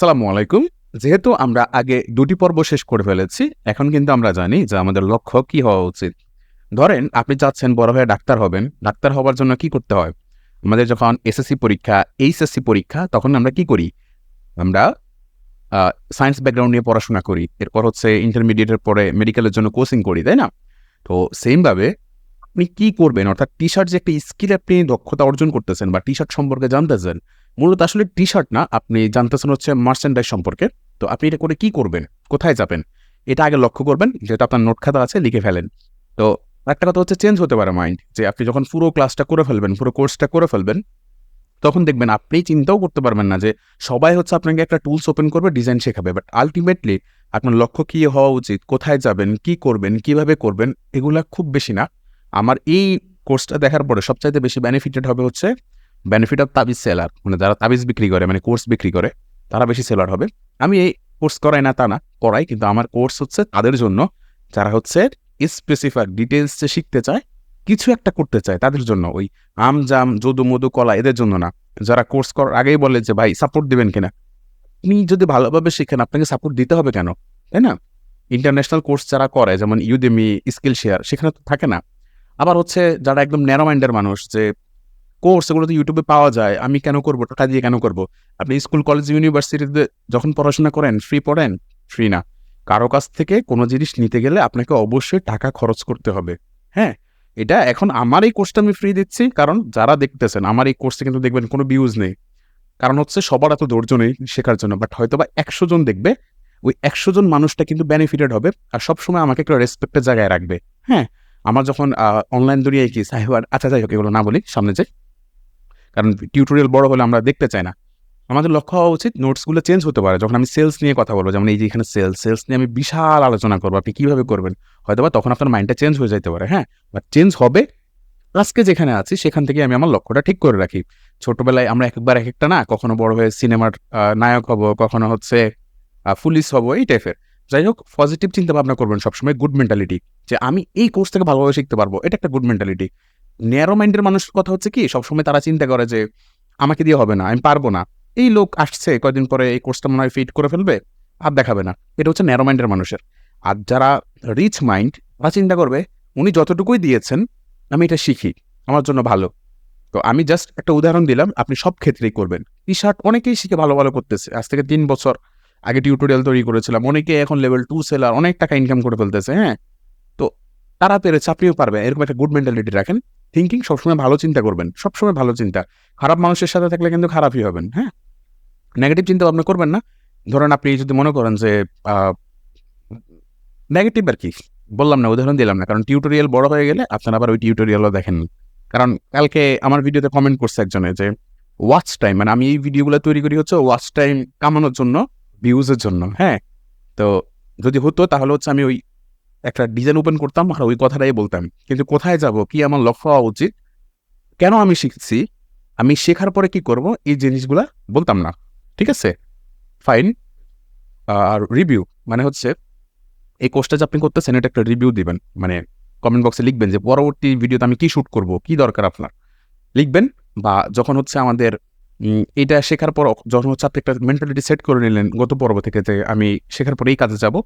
আসসালামু আলাইকুম। যেহেতু আমরা আগে ২ টি পর্ব শেষ করে ফেলেছি, এখন কিন্তু আমরা জানি যে আমাদের লক্ষ্য কি হওয়া উচিত। ধরেন আপনি চাচ্ছেন বড় হয়ে ডাক্তার হবেন। ডাক্তার হবার জন্য কি করতে হয়? আমাদের যখন এসএসসি পরীক্ষা, এইচএসসি পরীক্ষা তখন আমরা কি করি? আমরা আ সায়েন্স ব্যাকগ্রাউন্ড নিয়ে পড়াশোনা করি। এরপর হচ্ছে ইন্টারমিডিয়েটের পরে মেডিকেলের জন্য কোচিং করি, তাই না? তো সেম ভাবে আপনি কি করবেন? অর্থাৎ টি-শার্ট যে একটা স্কিল আপনি দক্ষতা অর্জন করতেছেন বা টি-শার্ট সম্পর্কে জানতেছেন, মূলত আসলে টি-শার্ট না, আপনি জানতেছেন হচ্ছে মার্চেন্ডাইজ সম্পর্কে। তো আপনি এটা করে কি করবেন? কোথায় যাবেন? এটা আগে লক্ষ্য করবেন, যেটা আপনার নোট খাতা আছে লিখে ফেলেন। তো আরেকটা কথা হচ্ছে চেঞ্জ হতে পারে মাইন্ড, যে আপনি যখন পুরো ক্লাসটা করে ফেলবেন, পুরো কোর্সটা করে ফেলবেন, তখন দেখবেন আপনি চিন্তাও করতে পারবেন না যে সবাই হচ্ছে আপনাকে একটা টুলস ওপেন করবে, ডিজাইন শেখাবে। বাট আল্টিমেটলি আপনার লক্ষ্য কি হওয়া উচিত, কোথায় যাবেন, কি করবেন, কিভাবে করবেন, এগুলা খুব বেশি না। আমার এই কোর্সটা দেখার পরে সবচাইতে বেশি বেনিফিটেড হবে হচ্ছে বেনিফিট অফ তাবিজ সেলার। মানে যারা তাবিজ বিক্রি করে, মানে কোর্স বিক্রি করে, তারা বেশি সেলার হবে। আমি এই কোর্স করাই না তা না, করাই, কিন্তু আমার কোর্স হচ্ছে তাদের জন্য যারা হচ্ছে স্পেসিফাইড ডিটেইলস শিখতে চায়, কিছু একটা করতে চায় তাদের জন্য। ওই আম-জাম, যদু-মধু, কলা এদের জন্য না। যারা কোর্স করার আগেই বলে যে, "ভাই সাপোর্ট দিবেন কিনা?" আপনি যদি ভালোভাবে শিখেন, আপনাকে সাপোর্ট দিতে হবে কেন? তাই না? ইন্টারন্যাশনাল কোর্স যারা করে যেমন Udemy, Skillshare সেখানে তো থাকে না। আবার হচ্ছে যারা একদম ন্যারো মাইন্ডের মানুষ, যে কোর্স এগুলো তো YouTube এ পাওয়া যায়। আমি কেন করব? টাকা দিয়ে কেন করব? আপনি স্কুল, কলেজ, ইউনিভার্সিটিতে যখন পড়াশোনা করেন, ফ্রি পড়েন? ফ্রি না। কারো কাছ থেকে কোনো জিনিস নিতে গেলে আপনাকে অবশ্যই টাকা খরচ করতে হবে। হ্যাঁ? এটা এখন আমার এই কোর্সটা আমি ফ্রি দিচ্ছি, কারণ যারা দেখতেছেন আমার এই কোর্সে কিন্তু দেখবেন কোনো ভিউজ নেই। কারণ হচ্ছে সবার এত ধৈর্য নেই শেখার জন্য। বাট হয়তোবা ১০০ জন দেখবে, ওই ১০০ জন মানুষটা কিন্তু বেনিফিটেড হবে। আর সবসময় আমাকে একটা রেসপেক্টের জায়গায় রাখবে। হ্যাঁ? আমার যখন অনলাইন দুনিয়ায় কি সাইবার, আচ্ছা যাই হোক এগুলো না বলি, সামনে যাই। কারণ টিউটোরিয়াল বড় হলে আমরা দেখতে চাই না। আমাদের লক্ষ্য হওয়া উচিত নোটসগুলো চেঞ্জ হতে পারে। যখন আমি সেলস নিয়ে কথা বলব, যেমন এই যে এখানে সেলস নিয়ে আমি বিশাল আলোচনা করব। আপনি কিভাবে করবেন? হয়তোবা তখন আপনার মাইন্ডটা চেঞ্জ হয়ে যাইতে পারে। হ্যাঁ? বাট চেঞ্জ হবে। আজকে যেখানে আছি সেখান থেকে আমি আমার লক্ষ্যটা ঠিক করে রাখি। ছোটবেলায় আমরা একেকবার একেকটা না, কখনো বড় হয়ে সিনেমার নায়ক হব, কখনো হচ্ছে পুলিশ হব, এই টাইপের। যাই হোক, পজিটিভ চিন্তাভাবনা করবেন সবসময়, গুড মেন্টালিটি। যে আমি এই কোর্স থেকে ভালোভাবে শিখতে পারবো। এটা একটা গুড মেন্টালিটি। ন্যারো মাইন্ডের মানুষের কথা হচ্ছে কি, সবসময় তারা চিন্তা করে যে আমাকে দিয়ে হবে না, আমি পারব না। এই লোক আসছে কয়দিন পরে এই কোর্সটা মনে হয় ফিট করে ফেলবে, আর দেখাবে না। এটা হচ্ছে ন্যারো মাইন্ডের মানুষের। আর যারা রিচ মাইন্ড, তারা চিন্তা করবে উনি যতটুকুই দিয়েছেন আমি এটা শিখি, আমার জন্য ভালো। তো আমি জাস্ট একটা উদাহরণ দিলাম, আপনি সব ক্ষেত্রেই করবেন। টি-শার্ট অনেকেই শিখে ভালো করতেছে। আজ থেকে ৩ বছর আগে টিউটোরিয়াল তৈরি করেছিলাম। অনেকে এখন লেভেল 2 সেলার, অনেক টাকা ইনকাম করে ফেলতেছে, হ্যাঁ? তো তারা পেরেছে, আপনিও পারবেন। এরকম একটা গুড মেন্টালিটি রাখেন। থিংকিং সবসময় ভালো চিন্তা করবেন। সবসময় ভালো চিন্তা। খারাপ মানুষের সাথে থাকলে কিন্তু খারাপই হবেন, হ্যাঁ? নেগেটিভ চিন্তা ভাবনা করবেন না। ধরেন আপনি যদি মনে করেন যে আ নেগেটিভ আরকি। বললাম না, উদাহরণ দিলাম না। কারণ টিউটোরিয়াল বড় হয়ে গেলে আপনারা আবার ওই টিউটোরিয়ালও দেখেন না। কারণ কালকে আমার ভিডিওতে কমেন্ট করছে একজনে যে, ওয়াচ টাইম, মানে আমি এই ভিডিওগুলো তৈরি করি হচ্ছে ওয়াচ টাইম কামানোর জন্য, ভিউজ এর জন্য, হ্যাঁ? তো যদি হতো তাহলে হচ্ছে আমি ওই একটা ডিজাইন ওপেন করতাম আর ওই কথাটাই বলতাম। কিন্তু কোথায় যাব? কি আমার লক্ষ্য হওয়া উচিত? কেন আমি শিখছি? আমি শেখার পরে কি করব? এই জিনিসগুলা বলতাম না। ঠিক আছে? ফাইন। আর রিভিউ মানে হচ্ছে এই কোর্সটা যে আপনি করতেছেন এটা একটা রিভিউ দিবেন। মানে কমেন্ট বক্সে লিখবেন যে পরবর্তী ভিডিওতে আমি কি শুট করব? কি দরকার আপনার? লিখবেন। বা যখন হচ্ছে আমাদের এটা শেখার পর যখন হচ্ছে আপনি একটা মেন্টালিটি সেট করে নিলেন গত পর্ব থেকে যে আমি শেখার পরে এই কাজে যাব,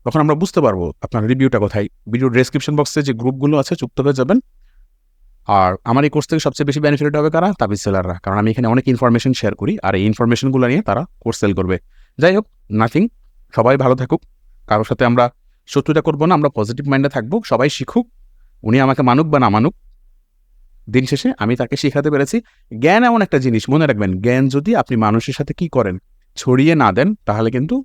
তখন আমরা বুঝতে পারবো আপনার রিভিউটা কোথায়। ভিডিওর ডেসক্রিপশন বক্সে যে গ্রুপগুলো আছে যুক্ত হয়ে যাবেন। আর আমার এই কোর্স থেকে সবচেয়ে বেশি বেনিফিটেড হবে কারা? তাবিজ সেলাররা। কারণ আমি এখানে অনেক ইনফরমেশন শেয়ার করি। আর এই ইনফরমেশনগুলো নিয়ে তারা কোর্স সেল করবে। যাই হোক, নাথিং। সবাই ভালো থাকুক। কারো সাথে আমরা শত্রুতা করব না। আমরা পজিটিভ মাইন্ডে থাকবো। সবাই শিখুক। উনি আমাকে মানুক বা না মানুক, দিন শেষে আমি তাকে শিখাতে পেরেছি। জ্ঞান এমন একটা জিনিস, মনে রাখবেন, জ্ঞান যদি আপনি মানুষের সাথে কি করেন? ছড়িয়ে না দেন, তাহলে কিন্তু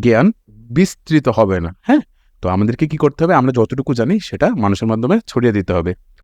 জ্ঞান বিস্তৃত হবে না। হ্যাঁ? তো আমাদেরকে কি করতে হবে? আমরা যতটুকু জানি সেটা মানুষের মাধ্যমে ছড়িয়ে দিতে হবে।